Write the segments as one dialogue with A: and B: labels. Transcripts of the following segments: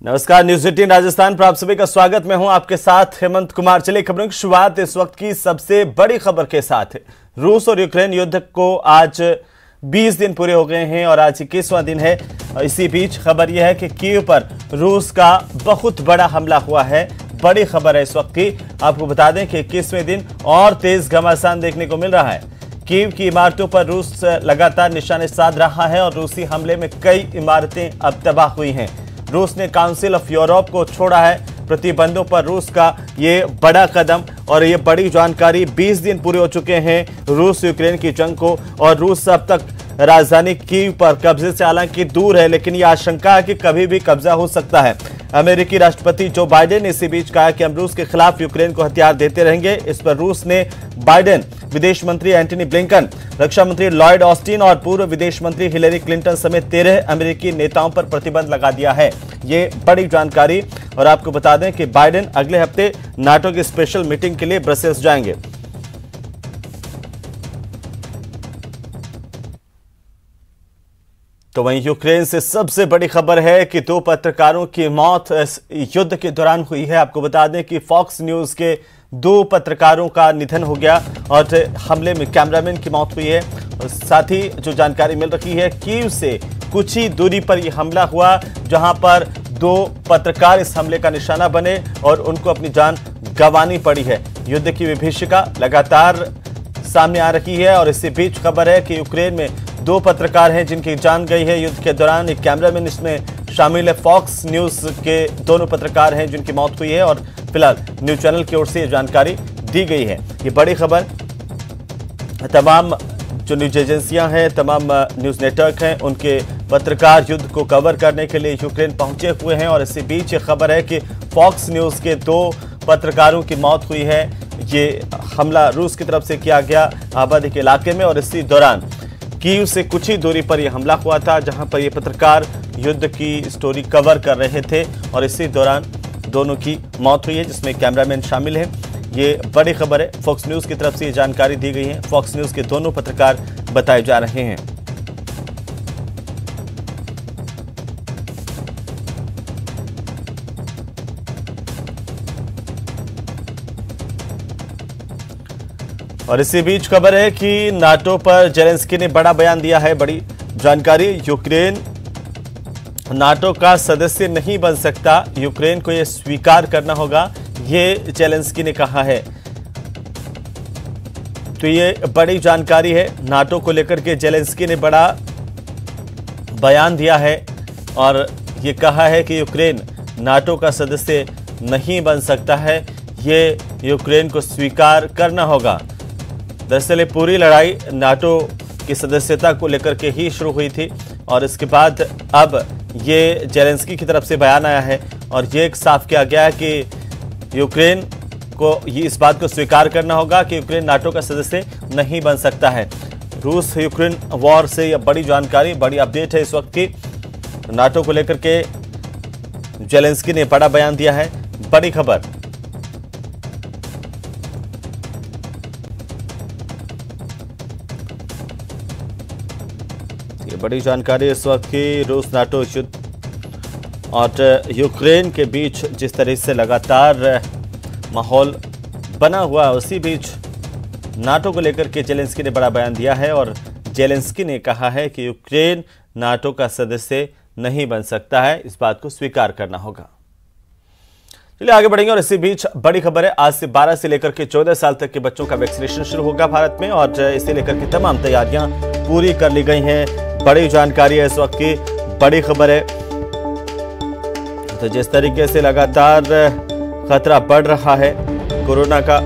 A: नमस्कार, न्यूज 18 राजस्थान पर आप सभी का स्वागत। मैं हूं आपके साथ हेमंत कुमार। चलिए खबरों की शुरुआत इस वक्त की सबसे बड़ी खबर के साथ है। रूस और यूक्रेन युद्ध को आज 20 दिन पूरे हो गए हैं और आज 21वां दिन है। इसी बीच खबर यह है कि कीव पर रूस का बहुत बड़ा हमला हुआ है। बड़ी खबर है इस वक्त की। आपको बता दें कि 21वें दिन और तेज घमासान देखने को मिल रहा है। कीव की इमारतों पर रूस लगातार निशाने साध रहा है और रूसी हमले में कई इमारतें अब तबाह हुई हैं। रूस ने काउंसिल ऑफ यूरोप को छोड़ा है प्रतिबंधों पर रूस का ये बड़ा कदम और ये बड़ी जानकारी। 20 दिन पूरे हो चुके हैं रूस यूक्रेन की जंग को और रूस अब तक राजधानी कीव पर कब्जे से हालांकि दूर है, लेकिन यह आशंका है कि कभी भी कब्जा हो सकता है। अमेरिकी राष्ट्रपति जो बाइडेन ने इसी बीच कहा कि हम रूस के खिलाफ यूक्रेन को हथियार देते रहेंगे। इस पर रूस ने बाइडेन, विदेश मंत्री एंटनी ब्लिंकन, रक्षा मंत्री लॉयड ऑस्टिन और पूर्व विदेश मंत्री हिलेरी क्लिंटन समेत 13 अमेरिकी नेताओं पर प्रतिबंध लगा दिया है। ये बड़ी जानकारी। और आपको बता दें कि बाइडेन अगले हफ्ते नाटो की स्पेशल मीटिंग के लिए ब्रसेल्स जाएंगे। तो वहीं यूक्रेन से सबसे बड़ी खबर है कि 2 पत्रकारों की मौत इस युद्ध के दौरान हुई है। आपको बता दें कि फॉक्स न्यूज के 2 पत्रकारों का निधन हो गया और हमले में कैमरामैन की मौत हुई है। और साथ ही जो जानकारी मिल रही है, कीव से कुछ ही दूरी पर यह हमला हुआ, जहां पर 2 पत्रकार इस हमले का निशाना बने और उनको अपनी जान गंवानी पड़ी है। युद्ध की विभीषिका लगातार सामने आ रही है और इसी बीच खबर है कि यूक्रेन में 2 पत्रकार हैं जिनकी जान गई है युद्ध के दौरान। एक कैमरामैन इसमें शामिल है। फॉक्स न्यूज के दोनों पत्रकार हैं जिनकी मौत हुई है और फिलहाल न्यूज चैनल की ओर से जानकारी दी गई है। ये बड़ी खबर। तमाम जो न्यूज एजेंसियां हैं, तमाम न्यूज नेटवर्क हैं, उनके पत्रकार युद्ध को कवर करने के लिए यूक्रेन पहुंचे हुए हैं और इसी बीच ये खबर है कि फॉक्स न्यूज के 2 पत्रकारों की मौत हुई है। ये हमला रूस की तरफ से किया गया आबादी के इलाके में और इसी दौरान कीव से कुछ ही दूरी पर यह हमला हुआ था, जहां पर ये पत्रकार युद्ध की स्टोरी कवर कर रहे थे और इसी दौरान दोनों की मौत हुई है, जिसमें कैमरामैन शामिल है। ये बड़ी खबर है। फॉक्स न्यूज की तरफ से ये जानकारी दी गई है। फॉक्स न्यूज के दोनों पत्रकार बताए जा रहे हैं। और इसी बीच खबर है कि नाटो पर जेलेंस्की ने बड़ा बयान दिया है। बड़ी जानकारी। यूक्रेन नाटो का सदस्य नहीं बन सकता, यूक्रेन को यह स्वीकार करना होगा, ये जेलेंस्की ने कहा है। तो ये बड़ी जानकारी है। नाटो को लेकर के जेलेंस्की ने बड़ा बयान दिया है और ये कहा है कि यूक्रेन नाटो का सदस्य नहीं बन सकता है, ये यूक्रेन को स्वीकार करना होगा। दरअसल ये पूरी लड़ाई नाटो की सदस्यता को लेकर के ही शुरू हुई थी और इसके बाद अब ये जेलेंस्की की तरफ से बयान आया है और ये साफ किया गया है कि यूक्रेन को ये इस बात को स्वीकार करना होगा कि यूक्रेन नाटो का सदस्य नहीं बन सकता है। रूस यूक्रेन वॉर से यह बड़ी जानकारी, बड़ी अपडेट है इस वक्त की। नाटो को लेकर के जेलेंस्की ने बड़ा बयान दिया है। बड़ी खबर। बड़ी जानकारी इस वक्त की। रूस नाटो युद्ध और यूक्रेन के बीच जिस तरह से लगातार माहौल बना हुआ, उसी बीच नाटो को लेकर के जेलेंस्की ने बड़ा बयान दिया है और जेलेंस्की ने कहा है कि यूक्रेन नाटो का सदस्य नहीं बन सकता है, इस बात को स्वीकार करना होगा। चलिए आगे बढ़ेंगे और इसी बीच बड़ी खबर है। आज से 12 से लेकर के 14 साल तक के बच्चों का वैक्सीनेशन शुरू होगा भारत में और इसे लेकर के तमाम तैयारियां पूरी कर ली गई हैं। बड़ी जानकारी है इस वक्त की। बड़ी खबर है। तो जिस तरीके से लगातार खतरा बढ़ रहा है कोरोना का,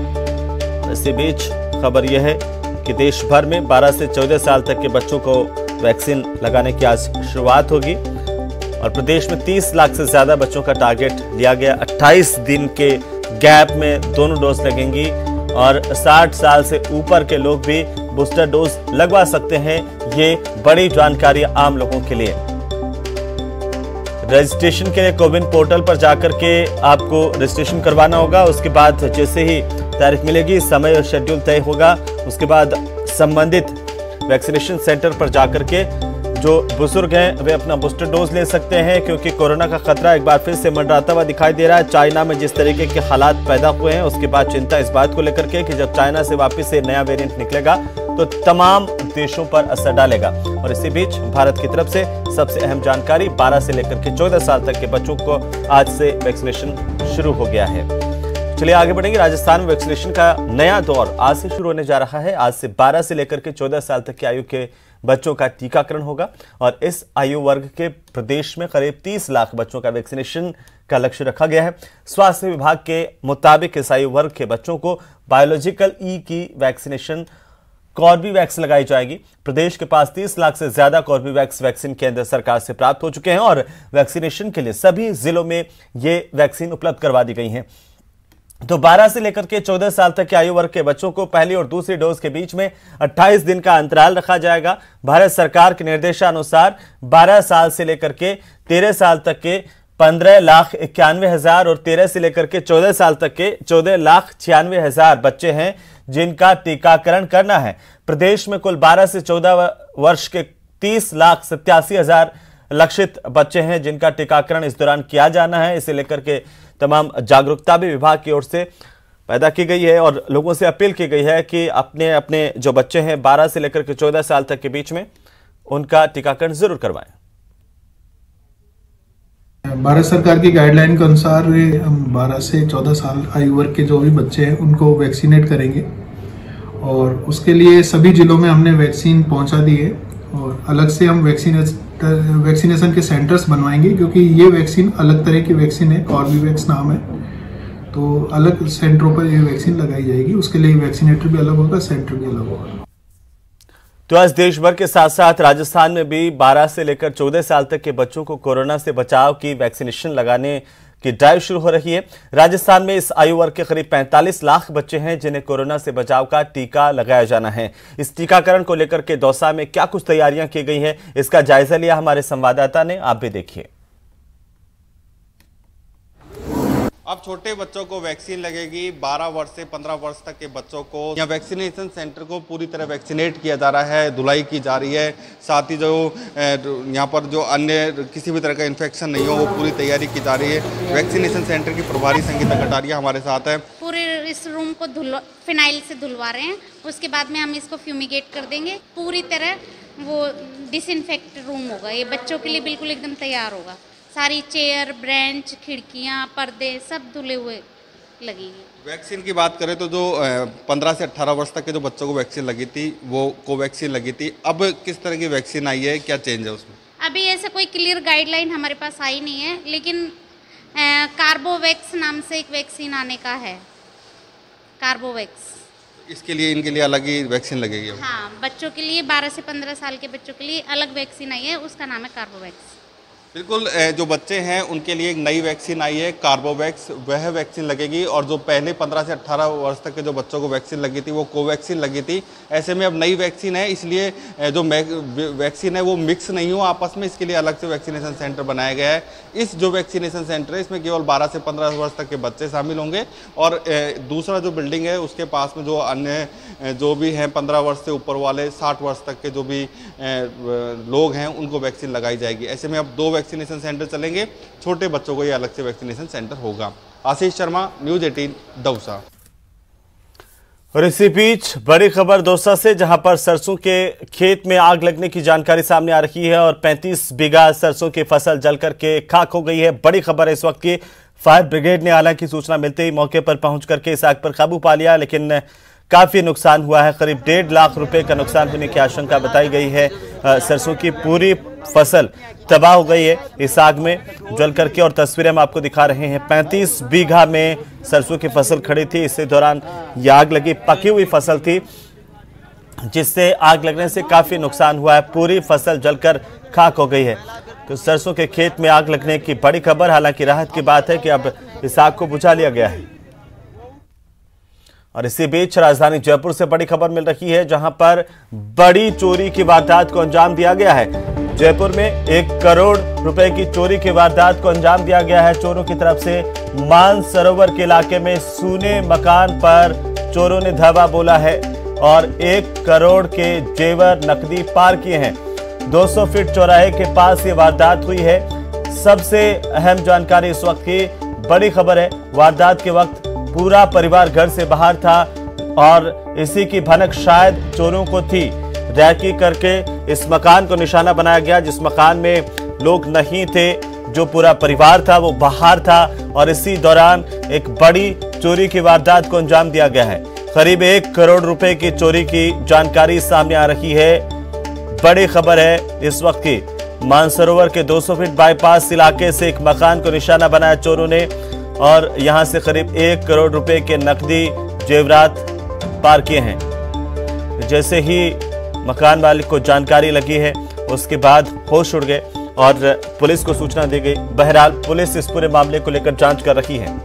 A: इसी बीच खबर यह है कि देश भर में 12 से 14 साल तक के बच्चों को वैक्सीन लगाने की आज शुरुआत होगी और प्रदेश में 30 लाख से ज्यादा बच्चों का टारगेट लिया गया। 28 दिन के गैप में दोनों डोज लगेंगी और 60 साल से ऊपर के लोग भी बूस्टर डोज लगवा सकते हैं। ये बड़ी जानकारी आम लोगों के लिए। रजिस्ट्रेशन के लिए कोविन पोर्टल पर जाकर के आपको रजिस्ट्रेशन करवाना होगा। उसके बाद जैसे ही तारीख मिलेगी, समय और शेड्यूल तय होगा, उसके बाद संबंधित वैक्सीनेशन सेंटर पर जाकर के जो बुजुर्ग हैं वे अपना बूस्टर डोज ले सकते हैं, क्योंकि कोरोना का खतरा एक बार फिर से मंडराता हुआ दिखाई दे रहा है। चाइना में जिस तरीके के हालात पैदा हुए हैं, उसके बाद चिंता इस बात को लेकर के कि जब चाइना से वापस से नया वेरिएंट निकलेगा तो तमाम देशों पर असर डालेगा। और इसी बीच भारत की तरफ से सबसे अहम जानकारी, 12 से लेकर के 14 साल तक के बच्चों को आज से वैक्सीनेशन शुरू हो गया है। चलिए आगे बढ़ेंगे। राजस्थान में वैक्सीनेशन का नया दौर आज से शुरू होने जा रहा है। आज से 12 से लेकर के 14 साल तक की आयु के बच्चों का टीकाकरण होगा और इस आयु वर्ग के प्रदेश में करीब 30 लाख बच्चों का वैक्सीनेशन का लक्ष्य रखा गया है। स्वास्थ्य विभाग के मुताबिक इस आयु वर्ग के बच्चों को बायोलॉजिकल ई की वैक्सीनेशन कॉर्बेवैक्स लगाई जाएगी। प्रदेश के पास 30 लाख से ज्यादा कॉर्बेवैक्स वैक्सीन केंद्र सरकार से प्राप्त हो चुके हैं और वैक्सीनेशन के लिए सभी जिलों में ये वैक्सीन उपलब्ध करवा दी गई है। तो 12 से लेकर के 14 साल तक के आयु वर्ग के बच्चों को पहली और दूसरी डोज के बीच में 28 दिन का अंतराल रखा जाएगा। भारत सरकार के निर्देशानुसार 12 साल से लेकर के 13 साल तक के 15,91,000 और 13 से लेकर के 14 साल तक के 14,96,000 बच्चे हैं जिनका टीकाकरण करना है। प्रदेश में कुल 12 से 14 वर्ष के 30,87,000 लक्षित बच्चे हैं जिनका टीकाकरण इस दौरान किया जाना है। इसे लेकर के तमाम जागरूकता भी विभाग की ओर से पैदा की गई है और लोगों से अपील की गई है कि अपने अपने जो बच्चे हैं 12 से लेकर के 14 साल तक के बीच में उनका टीकाकरण जरूर करवाएं।
B: भारत सरकार की गाइडलाइन के अनुसार हम 12 से 14 साल आयु वर्ग के जो भी बच्चे हैं उनको वैक्सीनेट करेंगे और उसके लिए सभी जिलों में हमने वैक्सीन पहुंचा दी है और अलग से हम वैक्सीनेशन के सेंटर्स बनवाएंगे, क्योंकि ये वैक्सीन अलग तरह की वैक्सीन है, कॉर्बेवैक्स नाम है। तो अलग सेंटरों पर ये वैक्सीन लगाई जाएगी, उसके लिए वैक्सीनेटर भी अलग होगा, सेंटर भी अलग होगा।
A: तो आज देश भर के साथ साथ राजस्थान में भी 12 से लेकर 14 साल तक के बच्चों को कोरोना से बचाव की वैक्सीनेशन लगाने की ड्राइव शुरू हो रही है। राजस्थान में इस आयु वर्ग के करीब 45 लाख बच्चे हैं जिन्हें कोरोना से बचाव का टीका लगाया जाना है। इस टीकाकरण को लेकर के दौसा में क्या कुछ तैयारियां की गई हैं, इसका जायजा लिया हमारे संवाददाता ने, आप भी देखिए।
C: अब छोटे बच्चों को वैक्सीन लगेगी। 12 वर्ष से 15 वर्ष तक के बच्चों को यहाँ वैक्सीनेशन सेंटर को पूरी तरह वैक्सीनेट किया जा रहा है, धुलाई की जा रही है। साथ ही जो यहाँ पर जो अन्य किसी भी तरह का इन्फेक्शन नहीं हो वो पूरी तैयारी की जा रही है। वैक्सीनेशन सेंटर की प्रभारी संगीता कटारिया हमारे साथ है।
D: पूरे इस रूम को फिनाइल से धुलवा रहे हैं, उसके बाद में हम इसको फ्यूमिगेट कर देंगे। पूरी तरह वो डिसइंफेक्ट रूम होगा, ये बच्चों के लिए बिल्कुल एकदम तैयार होगा। सारी चेयर, बेंच, खिड़कियां, पर्दे सब धुले हुए लगेंगे।
C: वैक्सीन की बात करें तो जो 15 से 18 वर्ष तक के जो बच्चों को वैक्सीन लगी थी वो कोवैक्सीन लगी थी। अब किस तरह की वैक्सीन आई है, क्या चेंज है उसमें?
D: अभी ऐसा कोई क्लियर गाइडलाइन हमारे पास आई नहीं है, लेकिन कार्बोवैक्स नाम से एक वैक्सीन आने का है। कार्बोवैक्स,
C: इसके लिए इनके लिए अलग ही वैक्सीन लगेगी?
D: हाँ, बच्चों के लिए 12 से 15 साल के बच्चों के लिए अलग वैक्सीन आई है, उसका नाम है कार्बोवैक्स।
C: बिल्कुल, जो बच्चे हैं उनके लिए एक नई वैक्सीन आई है कार्बोवैक्स, वह वैक्सीन लगेगी। और जो पहले 15 से 18 वर्ष तक के जो बच्चों को वैक्सीन लगी थी वो कोवैक्सीन लगी थी। ऐसे में अब नई वैक्सीन है, इसलिए जो वैक्सीन है वो मिक्स नहीं हो आपस में, इसके लिए अलग से वैक्सीनेशन सेंटर बनाया गया है। इस जो वैक्सीनेशन सेंटर है इसमें केवल 12 से 15 वर्ष तक के बच्चे शामिल होंगे और दूसरा जो बिल्डिंग है उसके पास में जो अन्य जो भी हैं 15 वर्ष से ऊपर वाले 60 वर्ष तक के जो भी लोग हैं उनको वैक्सीन लगाई जाएगी। ऐसे में अब 2 वैक्सीनेशन सेंटर चलेंगे, छोटे बच्चों को ये अलग से वैक्सीनेशन सेंटर होगा। आशीष शर्मा, न्यूज़ 18, दौसा।
A: और इसी बीच बड़ी खबर दौसा से, जहां पर सरसों के खेत में आग लगने की जानकारी सामने आ रही है और 35 बीघा सरसों की फसल जलकर के खाक हो गई है। बड़ी खबर है इस वक्त की। फायर ब्रिगेड ने हालांकि सूचना मिलते ही मौके पर पहुंच करके इस आग पर काबू पा लिया, लेकिन काफी नुकसान हुआ है। करीब 1.5 लाख रुपए का नुकसान होने की आशंका बताई गई है। सरसों की पूरी फसल तबाह हो गई है इस आग में जल करके और तस्वीरें हम आपको दिखा रहे हैं। 35 बीघा में सरसों की फसल खड़ी थी, इसी दौरान यह आग लगी। पकी हुई फसल थी जिससे आग लगने से काफी नुकसान हुआ है, पूरी फसल जलकर खाक हो गई है। तो सरसों के खेत में आग लगने की बड़ी खबर। हालांकि राहत की बात है कि अब इस आग को बुझा लिया गया है। और इसी बीच राजधानी जयपुर से बड़ी खबर मिल रही है, जहां पर बड़ी चोरी की वारदात को अंजाम दिया गया है। जयपुर में 1 करोड़ रुपए की चोरी की वारदात को अंजाम दिया गया है चोरों की तरफ से। मानसरोवर के इलाके में सूने मकान पर चोरों ने धावा बोला है और 1 करोड़ के जेवर नकदी पार किए हैं। 200 फीट चौराहे के पास ये वारदात हुई है। सबसे अहम जानकारी इस वक्त की बड़ी खबर है, वारदात के वक्त पूरा परिवार घर से बाहर था और इसी की भनक शायद चोरों को थी। रैकी करके इस मकान को निशाना बनाया गया, जिस मकान में लोग नहीं थे, जो पूरा परिवार था वो बाहर था और इसी दौरान एक बड़ी चोरी की वारदात को अंजाम दिया गया है। करीब 1 करोड़ रुपए की चोरी की जानकारी सामने आ रही है। बड़ी खबर है इस वक्त की, मानसरोवर के 200 फीट बाईपास इलाके से एक मकान को निशाना बनाया चोरों ने और यहां से करीब 1 करोड़ रुपए के नकदी जेवरात पार किए हैं। जैसे ही मकान मालिक को जानकारी लगी है उसके बाद होश उड़ गए और पुलिस को सूचना दी गई। बहरहाल पुलिस इस पूरे मामले को लेकर जांच कर रही है।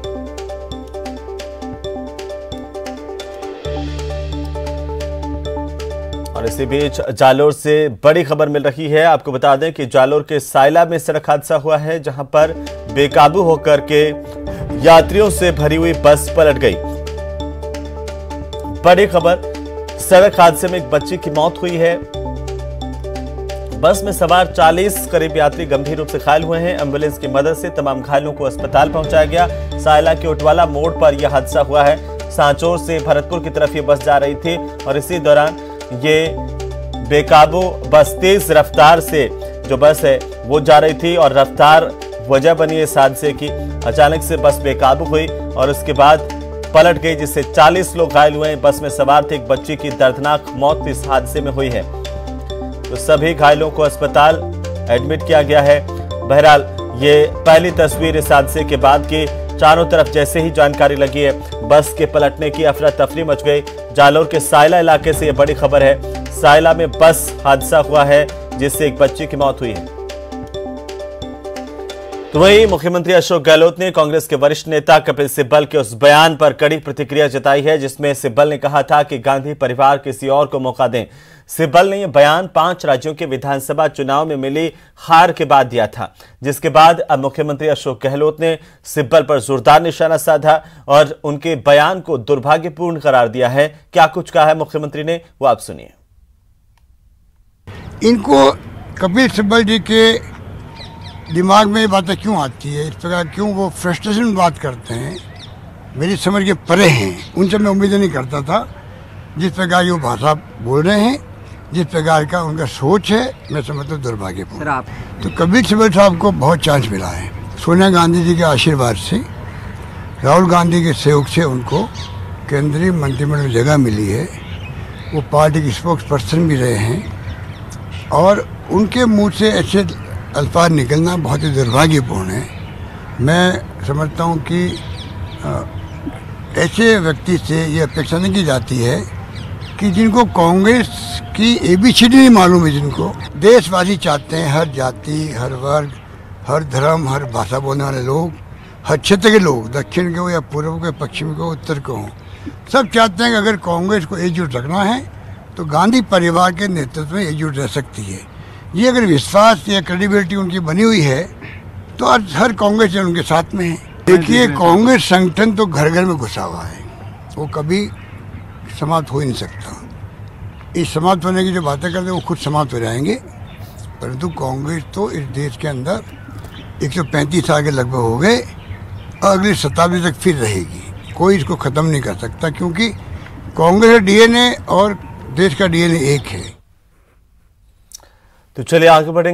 A: और इसी बीच जालोर से बड़ी खबर मिल रही है। आपको बता दें कि जालोर के सायला में सड़क हादसा हुआ है, जहां पर बेकाबू होकर के यात्रियों से भरी हुई बस पलट गई। बड़ी खबर, सड़क हादसे में एक बच्ची की मौत हुई है। बस में सवार 40 करीब यात्री गंभीर रूप से घायल हुए हैं। एम्बुलेंस की मदद से तमाम घायलों को अस्पताल पहुंचाया गया। सायला के उटवाला मोड़ पर यह हादसा हुआ है। सांचौर से भरतपुर की तरफ ये बस जा रही थी और इसी दौरान ये बेकाबू बस तेज रफ्तार से जो बस है वो जा रही थी और रफ्तार वजह बनी इस हादसे की। अचानक से बस बेकाबू हुई और उसके बाद पलट गई, जिससे 40 लोग घायल हुए। बस में सवार थे एक बच्ची की दर्दनाक मौत इस हादसे में हुई है। तो सभी घायलों को अस्पताल एडमिट किया गया है। बहरहाल ये पहली तस्वीर इस हादसे के बाद की। चारों तरफ जैसे ही जानकारी लगी है बस के पलटने की अफरा तफरी मच गई। जालोर के सायला इलाके से ये बड़ी खबर है। सायला में बस हादसा हुआ है जिससे एक बच्ची की मौत हुई है। तो वहीं मुख्यमंत्री अशोक गहलोत ने कांग्रेस के वरिष्ठ नेता कपिल सिब्बल के उस बयान पर कड़ी प्रतिक्रिया जताई है, जिसमें सिब्बल ने कहा था कि गांधी परिवार किसी और को मौका दें। सिब्बल ने यह बयान 5 राज्यों के विधानसभा चुनाव में मिली हार के बाद दिया था, जिसके बाद अब मुख्यमंत्री अशोक गहलोत ने सिब्बल पर जोरदार निशाना साधा और उनके बयान को दुर्भाग्यपूर्ण करार दिया है। क्या कुछ कहा है मुख्यमंत्री ने, वो आप सुनिए।
E: इनको कपिल सिब्बल जी के दिमाग में ये बातें क्यों आती है, इस प्रकार क्यों वो फ्रस्ट्रेशन में बात करते हैं, मेरी समझ के परे हैं। उनसे मैं उम्मीद नहीं करता था। जिस प्रकार की वो भाषा बोल रहे हैं, जिस प्रकार का उनका सोच है, मैं समझता हूँ दुर्भाग्यपूर्ण। तो कपिल सिब्बल साहब को बहुत चांस मिला है। सोनिया गांधी जी के आशीर्वाद से, राहुल गांधी के सहयोग से उनको केंद्रीय मंत्रिमंडल में जगह मिली है। वो पार्टी के स्पोक्स पर्सन भी रहे हैं और उनके मुँह से ऐसे अल्फाज निकलना बहुत ही दुर्भाग्यपूर्ण है। मैं समझता हूँ कि ऐसे व्यक्ति से ये अपेक्षा नहीं की जाती है कि जिनको कांग्रेस की ABCD नहीं मालूम है, जिनको देशवासी चाहते हैं, हर जाति, हर वर्ग, हर धर्म, हर भाषा बोलने वाले लोग, हर क्षेत्र के लोग, दक्षिण के हो या पूर्व के, पश्चिम के, उत्तर के हों, सब चाहते हैं कि अगर कांग्रेस को एकजुट रखना है तो गांधी परिवार के नेतृत्व में एकजुट रह सकती है। ये अगर विश्वास या क्रेडिबिलिटी उनकी बनी हुई है तो आज हर कांग्रेस जन उनके साथ में है। देखिए, कांग्रेस संगठन तो घर घर में घुसा हुआ है, वो कभी समाप्त हो ही नहीं सकता। इस समाप्त होने की जो बातें करते हैं वो खुद समाप्त हो जाएंगे, परंतु कांग्रेस तो इस देश के अंदर 135 साल के लगभग हो गए और अगली शताब्दी तक फिर रहेगी। कोई इसको ख़त्म नहीं कर सकता, क्योंकि कांग्रेस का DNA और देश का DNA एक है।
A: तो चलिए आगे बढ़ेंगे।